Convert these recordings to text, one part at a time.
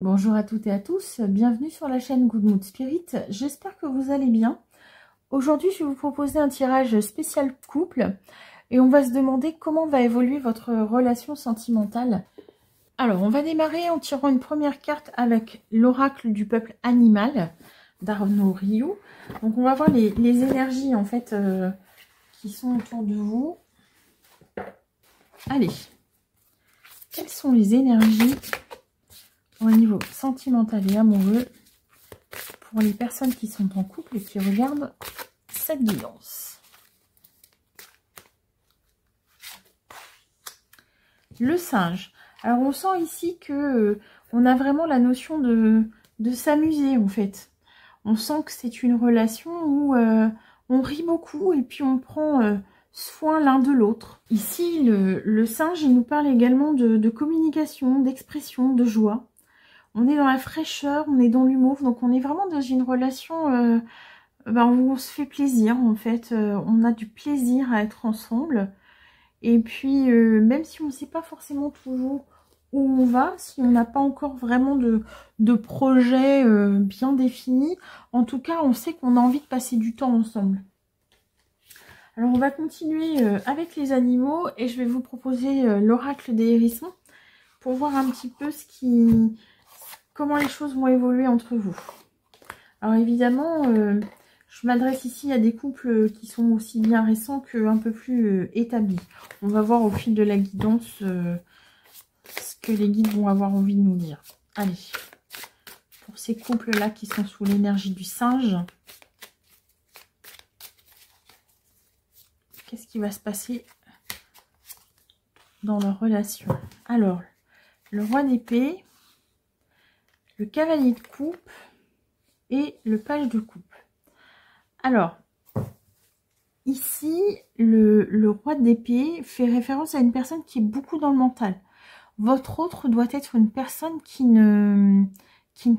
Bonjour à toutes et à tous, bienvenue sur la chaîne Good Mood Spirit, j'espère que vous allez bien. Aujourd'hui je vais vous proposer un tirage spécial couple et on va se demander comment va évoluer votre relation sentimentale. Alors on va démarrer en tirant une première carte avec l'oracle du peuple animal d'Arnaud Rioux. Donc on va voir les énergies en fait qui sont autour de vous. Allez, quelles sont les énergies au niveau sentimental et amoureux pour les personnes qui sont en couple et qui regardent cette guidance? Le singe. Alors on sent ici que on a vraiment la notion de s'amuser en fait. On sent que c'est une relation où on rit beaucoup et puis on prend soin l'un de l'autre. Ici le singe il nous parle également de communication, d'expression, de joie. On est dans la fraîcheur, on est dans l'humour, donc on est vraiment dans une relation où on se fait plaisir en fait. On a du plaisir à être ensemble. Et puis, même si on ne sait pas forcément toujours où on va, si on n'a pas encore vraiment de projet bien défini, en tout cas, on sait qu'on a envie de passer du temps ensemble. Alors, on va continuer avec les animaux et je vais vous proposer l'oracle des hérissons pour voir un petit peu comment les choses vont évoluer entre vous. Alors, évidemment, je m'adresse ici à des couples qui sont aussi bien récents qu'un peu plus établis. On va voir au fil de la guidance ce que les guides vont avoir envie de nous dire. Allez, pour ces couples-là qui sont sous l'énergie du singe, qu'est-ce qui va se passer dans leur relation? Alors, le roi d'épée, le cavalier de coupe et le page de coupe. Alors, ici, le roi d'épée fait référence à une personne qui est beaucoup dans le mental. Votre autre doit être une personne qui ne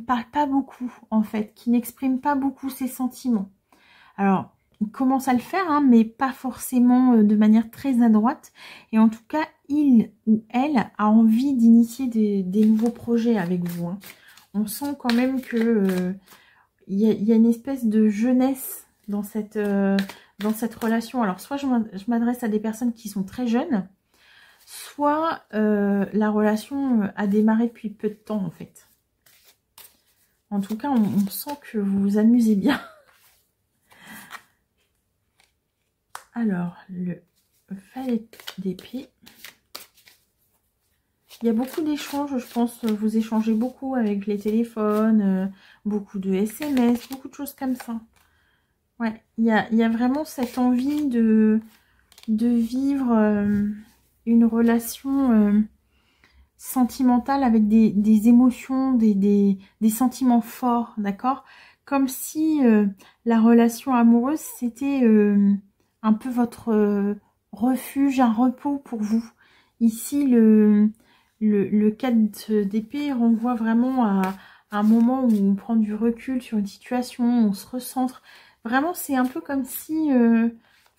parle pas beaucoup, en fait, qui n'exprime pas beaucoup ses sentiments. Alors, il commence à le faire, hein, mais pas forcément de manière très adroite. Et en tout cas, il ou elle a envie d'initier des nouveaux projets avec vous. Hein. On sent quand même que y a une espèce de jeunesse dans cette relation. Alors, soit je m'adresse à des personnes qui sont très jeunes, soit la relation a démarré depuis peu de temps, en fait. En tout cas, on sent que vous vous amusez bien. Alors, le valet d'épée. Il y a beaucoup d'échanges, je pense. Vous échangez beaucoup avec les téléphones, beaucoup de SMS, beaucoup de choses comme ça. Ouais, il y a vraiment cette envie de vivre une relation sentimentale avec des émotions, des sentiments forts, d'accord? Comme si la relation amoureuse, c'était un peu votre refuge, un repos pour vous. Ici, le 4 d'épée renvoie vraiment à un moment où on prend du recul sur une situation, on se recentre. Vraiment, c'est un peu comme si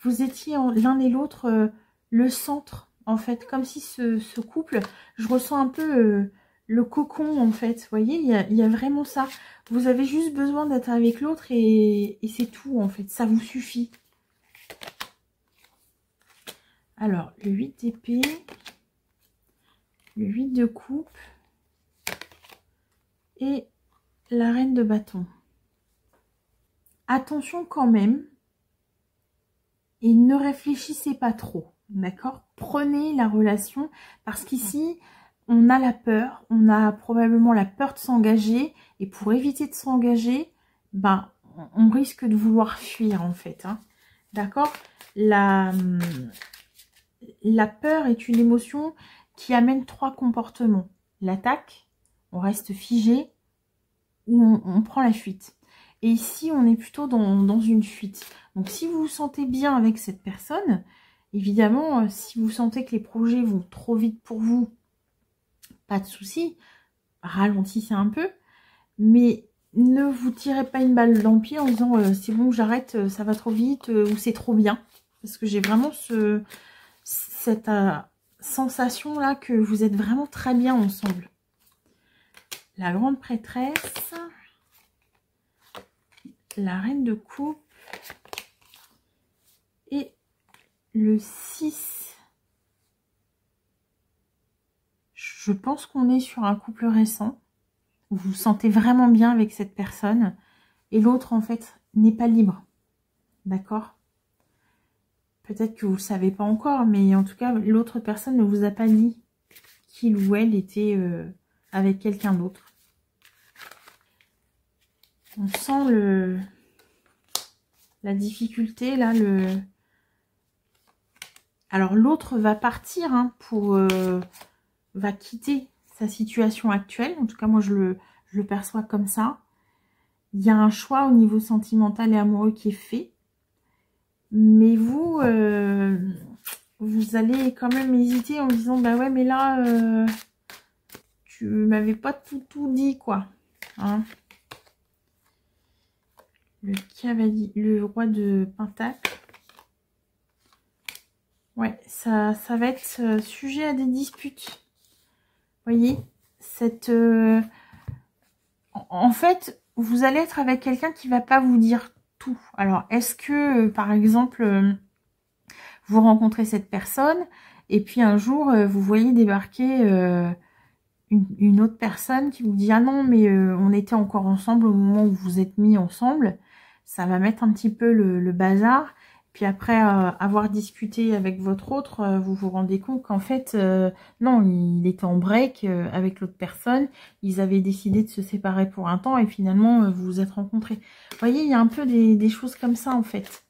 vous étiez l'un et l'autre le centre, en fait. Comme si ce couple, je ressens un peu le cocon, en fait. Vous voyez, il y a vraiment ça. Vous avez juste besoin d'être avec l'autre et c'est tout, en fait. Ça vous suffit. Alors, le 8 d'épée, le 8 de coupe et la reine de bâton. Attention quand même, et ne réfléchissez pas trop, d'accord? Prenez la relation, parce qu'ici, on a la peur, on a probablement la peur de s'engager, et pour éviter de s'engager, ben, on risque de vouloir fuir en fait, hein, d'accord? La peur est une émotion qui amène 3 comportements. L'attaque, on reste figé, ou on prend la fuite. Et ici, on est plutôt dans une fuite. Donc, si vous vous sentez bien avec cette personne, évidemment, si vous sentez que les projets vont trop vite pour vous, pas de souci, ralentissez un peu. Mais ne vous tirez pas une balle dans le pied en disant c'est bon, j'arrête, ça va trop vite ou c'est trop bien. Parce que j'ai vraiment cette sensation-là que vous êtes vraiment très bien ensemble. la grande prêtresse, la reine de coupe et le 6. Je pense qu'on est sur un couple récent. Vous vous sentez vraiment bien avec cette personne. Et l'autre, en fait, n'est pas libre. D'accord? Peut-être que vous ne le savez pas encore, mais en tout cas, l'autre personne ne vous a pas dit qu'il ou elle était avec quelqu'un d'autre. On sent la difficulté, là, Alors, l'autre va partir, hein, va quitter sa situation actuelle. En tout cas, moi, je le perçois comme ça. Il y a un choix au niveau sentimental et amoureux qui est fait. Mais vous, vous allez quand même hésiter en me disant, bah ouais, mais là, tu m'avais pas tout dit, quoi. Hein, le cavalier, le roi de Pentacle. Ouais, ça va être sujet à des disputes. Vous voyez, en fait, vous allez être avec quelqu'un qui va pas vous dire tout. Alors, est-ce que, par exemple, vous rencontrez cette personne et puis un jour, vous voyez débarquer une autre personne qui vous dit « Ah non, mais on était encore ensemble au moment où vous êtes mis ensemble. » Ça va mettre un petit peu le bazar. Puis après avoir discuté avec votre autre, vous vous rendez compte qu'en fait, non, il était en break avec l'autre personne. Ils avaient décidé de se séparer pour un temps et finalement, vous vous êtes rencontrés. Vous voyez, il y a un peu des choses comme ça en fait.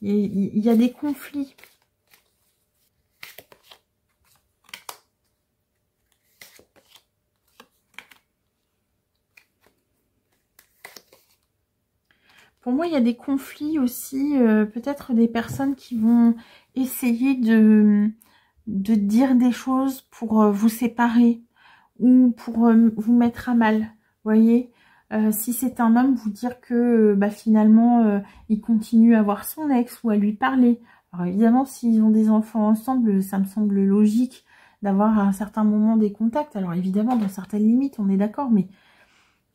Il y a des conflits. Pour moi, il y a des conflits aussi, peut-être des personnes qui vont essayer de dire des choses pour vous séparer ou pour vous mettre à mal. Vous voyez, si c'est un homme, vous dire que bah, finalement, il continue à voir son ex ou à lui parler. Alors évidemment, s'ils ont des enfants ensemble, ça me semble logique d'avoir à un certain moment des contacts. Alors évidemment, dans certaines limites, on est d'accord, mais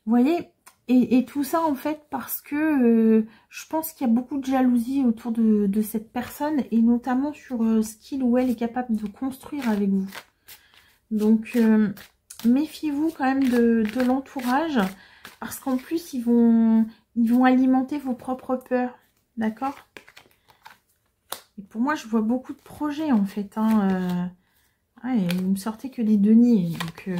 vous voyez... Et tout ça, en fait, parce que je pense qu'il y a beaucoup de jalousie autour de cette personne, et notamment sur ce qu'il ou elle est capable de construire avec vous. Donc, méfiez-vous quand même de l'entourage, parce qu'en plus, ils vont alimenter vos propres peurs. D'accord? Et pour moi, je vois beaucoup de projets, en fait. Hein, ouais, vous me sortez que des deniers, donc...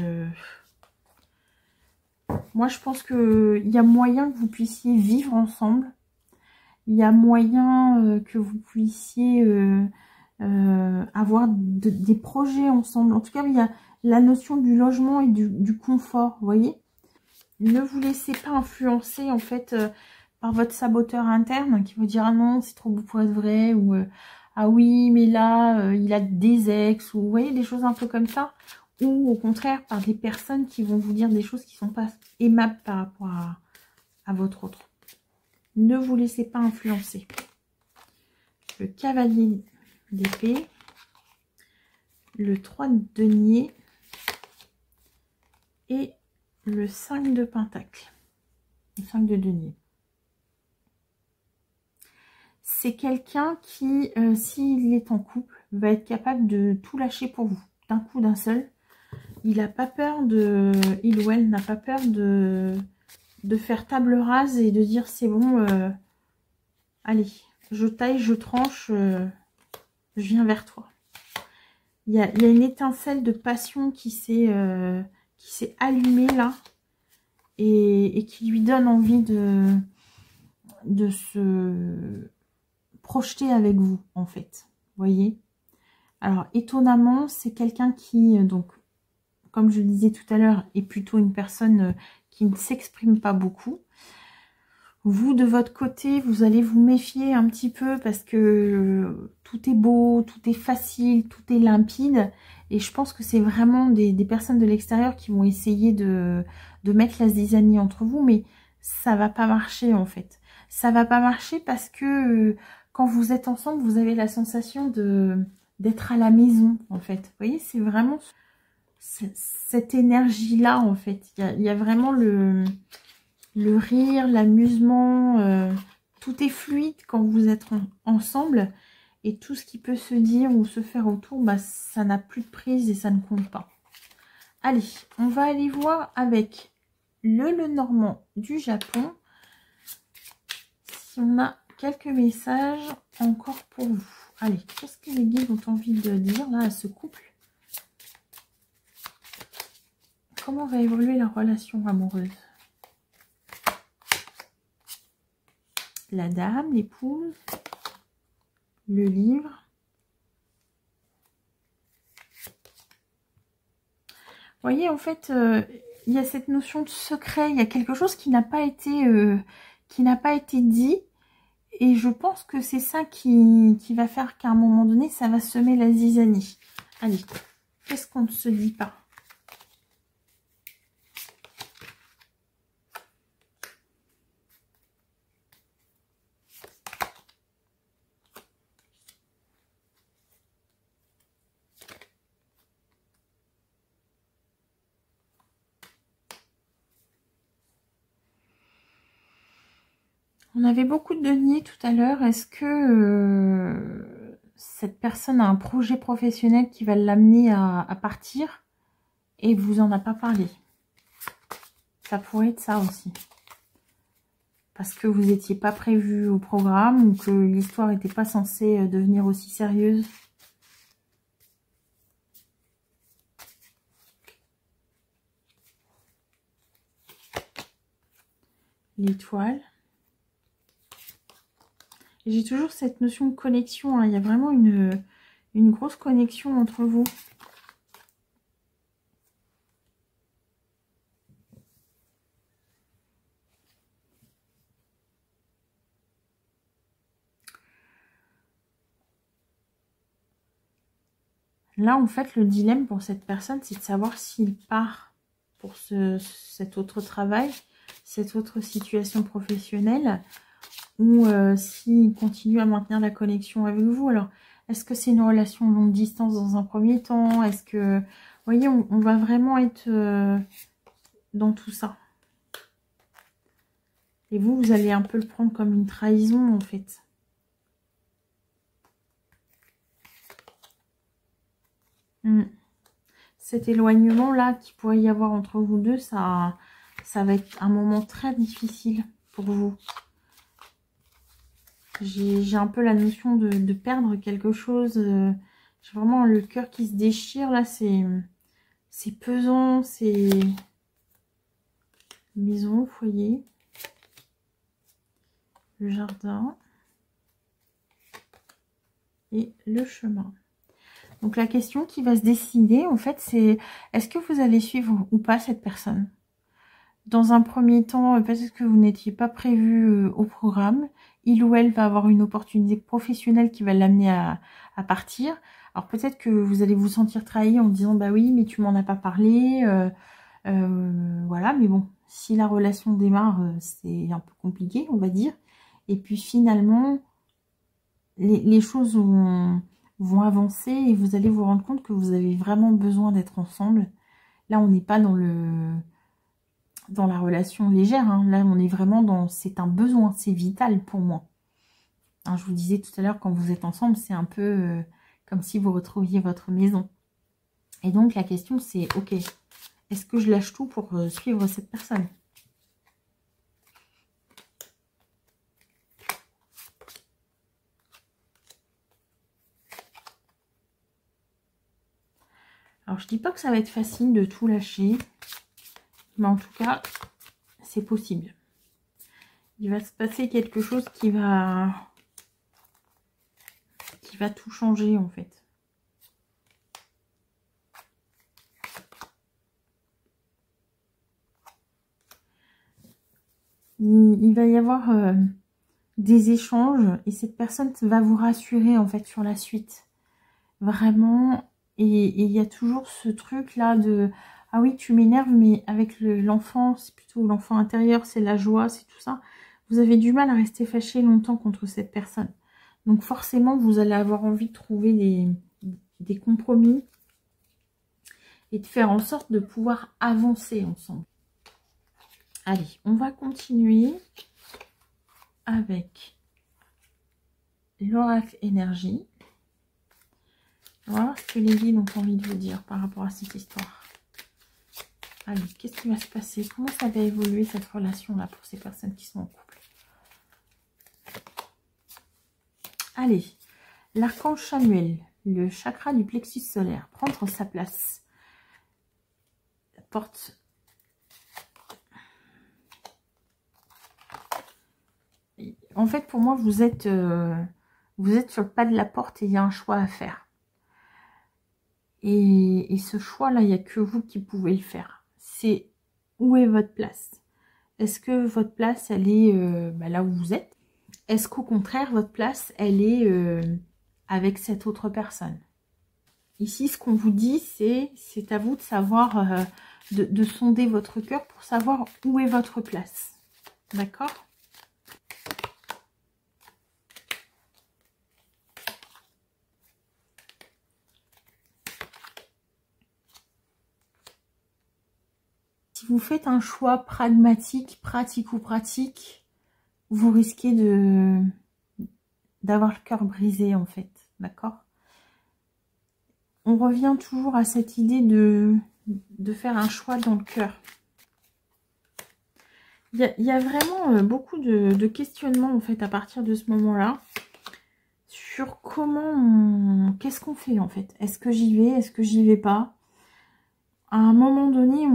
Moi, je pense qu'il y a moyen que vous puissiez vivre ensemble. Il y a moyen que vous puissiez avoir des projets ensemble. En tout cas, il y a la notion du logement et du confort, vous voyez. Ne vous laissez pas influencer, en fait, par votre saboteur interne qui vous dira ah non, c'est trop beau pour être vrai, ou ah oui, mais là, il a des ex, ou vous voyez, des choses un peu comme ça. Ou au contraire, par des personnes qui vont vous dire des choses qui ne sont pas aimables par rapport à votre autre. Ne vous laissez pas influencer. Le cavalier d'épée, le 3 de denier et le 5 de pentacle. Le 5 de denier. C'est quelqu'un qui, s'il est en couple, va être capable de tout lâcher pour vous, d'un coup, d'un seul. Il n'a pas peur il ou elle n'a pas peur de faire table rase et de dire c'est bon, allez, je taille, je tranche, je viens vers toi. Il y a une étincelle de passion qui s'est allumée là et qui lui donne envie de se projeter avec vous en fait. Vous voyez? Alors étonnamment, c'est quelqu'un qui, donc, comme je le disais tout à l'heure, est plutôt une personne qui ne s'exprime pas beaucoup. Vous, de votre côté, vous allez vous méfier un petit peu parce que tout est beau, tout est facile, tout est limpide. Et je pense que c'est vraiment des personnes de l'extérieur qui vont essayer de mettre la zizanie entre vous. Mais ça va pas marcher en fait. Ça va pas marcher parce que quand vous êtes ensemble, vous avez la sensation d'être à la maison en fait. Vous voyez, c'est vraiment... cette énergie-là, en fait. Il y a vraiment le rire, l'amusement. Tout est fluide quand vous êtes ensemble. Et tout ce qui peut se dire ou se faire autour, bah, ça n'a plus de prise et ça ne compte pas. Allez, on va aller voir avec le Lenormand du Japon. Si on a quelques messages encore pour vous. Allez, qu'est-ce que les guides ont envie de dire là à ce couple? Comment va évoluer la relation amoureuse? La dame, l'épouse, le livre. Vous voyez, en fait, il y a cette notion de secret. Il y a quelque chose qui n'a pas été dit. Et je pense que c'est ça qui va faire qu'à un moment donné, ça va semer la zizanie. Allez, qu'est-ce qu'on ne se dit pas? On avait beaucoup de deniers tout à l'heure. Est-ce que cette personne a un projet professionnel qui va l'amener à partir et vous en a pas parlé? Ça pourrait être ça aussi. Parce que vous n'étiez pas prévu au programme ou que l'histoire n'était pas censée devenir aussi sérieuse. L'étoile. J'ai toujours cette notion de connexion. Hein. Il y a vraiment une grosse connexion entre vous. Là, en fait, le dilemme pour cette personne, c'est de savoir s'il part pour cet autre travail, cette autre situation professionnelle, ou s'il continue à maintenir la connexion avec vous. Alors, est-ce que c'est une relation longue distance dans un premier temps? Est-ce que... Vous voyez, on va vraiment être dans tout ça. Et vous allez un peu le prendre comme une trahison, en fait. Cet éloignement-là qu'il pourrait y avoir entre vous deux, ça va être un moment très difficile pour vous. J'ai un peu la notion de perdre quelque chose. J'ai vraiment le cœur qui se déchire. Là, c'est pesant. C'est maison, foyer, le jardin et le chemin. Donc, la question qui va se décider, en fait, c'est est-ce que vous allez suivre ou pas cette personne? Dans un premier temps, peut-être que vous n'étiez pas prévu au programme. Il ou elle va avoir une opportunité professionnelle qui va l'amener à partir. Alors peut-être que vous allez vous sentir trahi en disant « Bah oui, mais tu m'en as pas parlé. Voilà, mais bon, si la relation démarre, c'est un peu compliqué, on va dire. Et puis finalement, les choses vont avancer et vous allez vous rendre compte que vous avez vraiment besoin d'être ensemble. Là, on n'est pas dans la relation légère, hein. Là on est vraiment dans, c'est un besoin, c'est vital pour moi. Hein, je vous disais tout à l'heure, quand vous êtes ensemble, c'est un peu comme si vous retrouviez votre maison. Et donc la question c'est, ok, est-ce que je lâche tout pour suivre cette personne? Alors je dis pas que ça va être facile de tout lâcher, mais en tout cas, c'est possible. Il va se passer quelque chose qui va tout changer en fait. Il va y avoir des échanges et cette personne va vous rassurer en fait sur la suite. Vraiment. Et il y a toujours ce truc là de « Ah oui, tu m'énerves, mais avec l'enfant, c'est plutôt l'enfant intérieur, c'est la joie, c'est tout ça. » Vous avez du mal à rester fâché longtemps contre cette personne. Donc forcément, vous allez avoir envie de trouver des compromis. et de faire en sorte de pouvoir avancer ensemble. Allez, on va continuer avec l'oracle énergie. On va voir ce que les guides ont envie de vous dire par rapport à cette histoire. Allez, qu'est-ce qui va se passer? Comment ça va évoluer cette relation-là pour ces personnes qui sont en couple? Allez, l'archange Chamuel, le chakra du plexus solaire, prendre sa place. La porte. En fait, pour moi, vous êtes sur le pas de la porte et il y a un choix à faire. Et ce choix-là, il n'y a que vous qui pouvez le faire. C'est où est votre place? Est-ce que votre place, elle est là où vous êtes? Est-ce qu'au contraire, votre place, elle est avec cette autre personne? Ici, ce qu'on vous dit, c'est à vous de savoir, de sonder votre cœur pour savoir où est votre place. D'accord? Si vous faites un choix pragmatique, pratico-pratique, vous risquez d'avoir le cœur brisé en fait, d'accord? On revient toujours à cette idée de faire un choix dans le cœur. Il y a vraiment beaucoup de questionnements en fait à partir de ce moment-là sur qu'est-ce qu'on fait en fait? Est-ce que j'y vais? Est-ce que j'y vais pas? À un moment donné,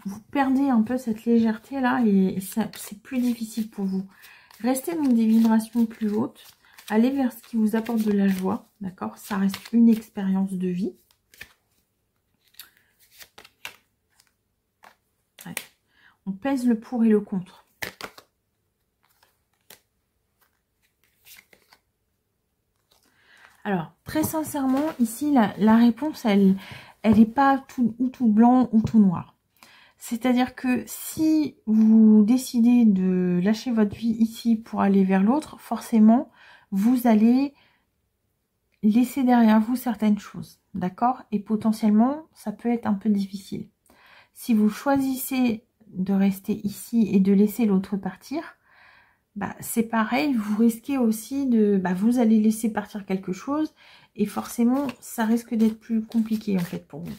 vous perdez un peu cette légèreté-là et c'est plus difficile pour vous. Restez dans des vibrations plus hautes. Allez vers ce qui vous apporte de la joie, d'accord? Ça reste une expérience de vie. Ouais. On pèse le pour et le contre. Alors, très sincèrement, ici, la réponse, elle n'est pas tout blanc ou tout noir. C'est-à-dire que si vous décidez de lâcher votre vie ici pour aller vers l'autre, forcément, vous allez laisser derrière vous certaines choses, d'accord? Et potentiellement, ça peut être un peu difficile. Si vous choisissez de rester ici et de laisser l'autre partir, c'est pareil, vous risquez aussi vous allez laisser partir quelque chose et forcément, ça risque d'être plus compliqué en fait pour vous.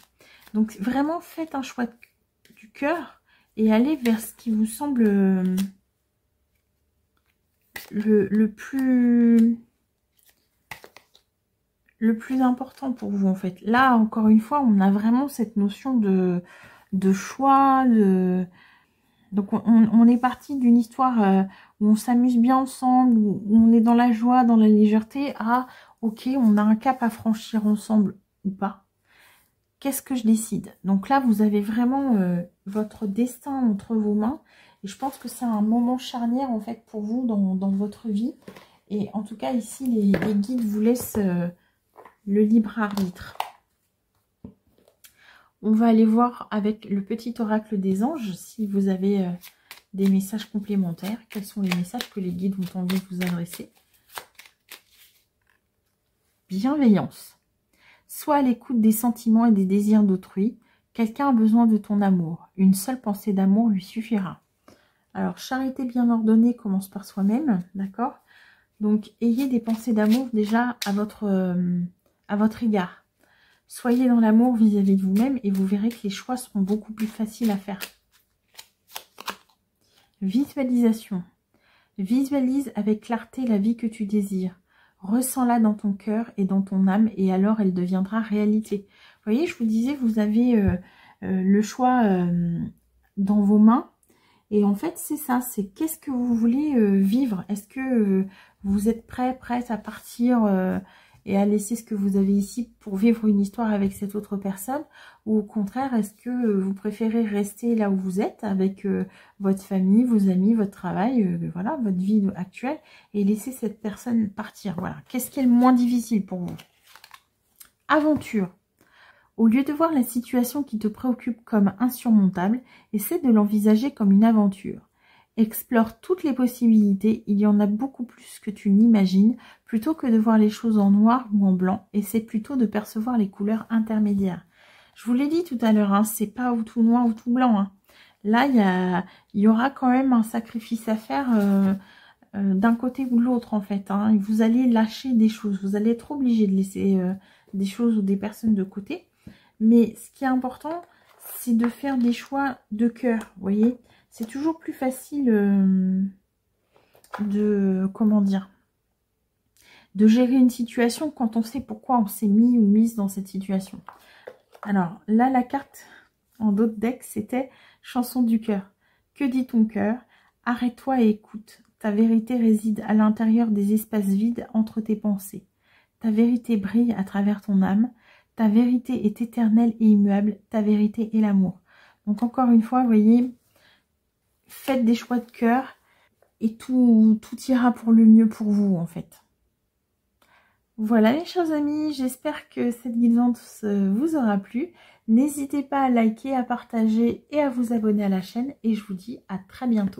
Donc vraiment, faites un choix du cœur et allez vers ce qui vous semble le plus important pour vous en fait. Là, encore une fois, on a vraiment cette notion de choix, donc on est parti d'une histoire où on s'amuse bien ensemble, où on est dans la joie, dans la légèreté, à ok, on a un cap à franchir ensemble ou pas. Qu'est-ce que je décide? Donc là, vous avez vraiment votre destin entre vos mains. Et je pense que c'est un moment charnière en fait pour vous dans votre vie. Et en tout cas, ici, les guides vous laissent le libre arbitre. On va aller voir avec le petit oracle des anges si vous avez des messages complémentaires. Quels sont les messages que les guides ont envie de vous adresser? Bienveillance. Sois à l'écoute des sentiments et des désirs d'autrui. Quelqu'un a besoin de ton amour. Une seule pensée d'amour lui suffira. Alors, charité bien ordonnée commence par soi-même, d'accord? Donc, ayez des pensées d'amour déjà à votre égard. Soyez dans l'amour vis-à-vis de vous-même et vous verrez que les choix seront beaucoup plus faciles à faire. Visualisation. Visualise avec clarté la vie que tu désires. Ressens-la dans ton cœur et dans ton âme et alors elle deviendra réalité. Vous voyez, je vous disais, vous avez le choix dans vos mains. Et en fait, c'est ça, c'est qu'est-ce que vous voulez vivre? Est-ce que vous êtes prête à partir et à laisser ce que vous avez ici pour vivre une histoire avec cette autre personne? Ou au contraire, est-ce que vous préférez rester là où vous êtes avec votre famille, vos amis, votre travail, voilà, votre vie actuelle et laisser cette personne partir? Voilà. Qu'est-ce qui est le moins difficile pour vous? Aventure. Au lieu de voir la situation qui te préoccupe comme insurmontable, essaie de l'envisager comme une aventure. Explore toutes les possibilités, il y en a beaucoup plus que tu n'imagines. Plutôt que de voir les choses en noir ou en blanc, essaie plutôt de percevoir les couleurs intermédiaires. Je vous l'ai dit tout à l'heure, hein, c'est pas ou tout noir ou tout blanc. Hein. Là, il y aura quand même un sacrifice à faire d'un côté ou de l'autre, en fait. Hein. Vous allez lâcher des choses. Vous allez être obligé de laisser des choses ou des personnes de côté. Mais ce qui est important, c'est de faire des choix de cœur, vous voyez. C'est toujours plus facile comment dire, de gérer une situation quand on sait pourquoi on s'est mis ou mise dans cette situation. Alors là, la carte en d'autres decks, c'était chanson du cœur. Que dit ton cœur? Arrête-toi et écoute. Ta vérité réside à l'intérieur des espaces vides entre tes pensées. Ta vérité brille à travers ton âme. Ta vérité est éternelle et immuable. Ta vérité est l'amour. Donc encore une fois, vous voyez, faites des choix de cœur et tout ira pour le mieux pour vous en fait. Voilà mes chers amis, j'espère que cette guidance vous aura plu. N'hésitez pas à liker, à partager et à vous abonner à la chaîne. Et je vous dis à très bientôt.